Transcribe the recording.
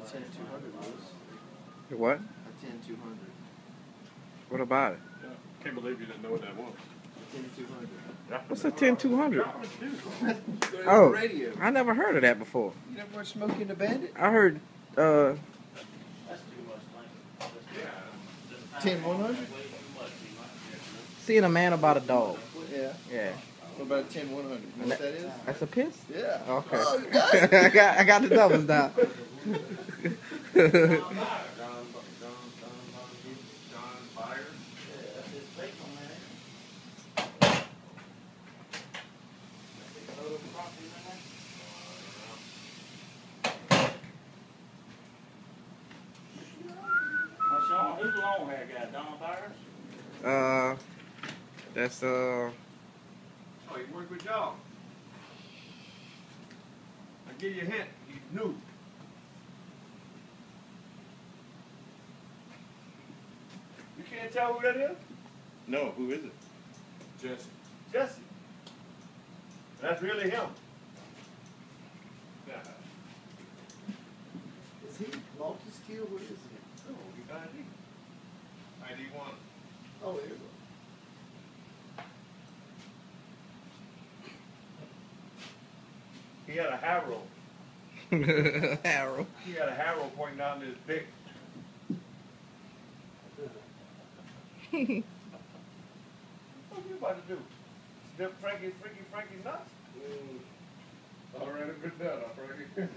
10200 was. What? A 10200. What about it? Yeah. Can't believe you didn't know what that was. A 10200. What's a 10200? Oh, Oh, radio. I never heard of that before. You never heard Smokey and the Bandit? I heard, That's too much language. 10100? seeing a man about a dog. Yeah. Yeah. What about a 10100? You know what that is? That's a piss? Yeah. Okay. Oh, you got it. I got the numbers down. Who's the long hair guy? Don Byers? That's Oh, he worked with y'all. I'll give you a hint. He's new. You can't tell who that is? No, who is it? Jesse. Jesse. That's really him. Yeah. Is he multi-skill? What is he? Oh, he's ID. ID 1. Oh, there you go. He had a harrow. Arrow. He had a harrow pointing down to his dick. What are you about to do? Dip Frankie's nuts? All right, a good nut, Frankie.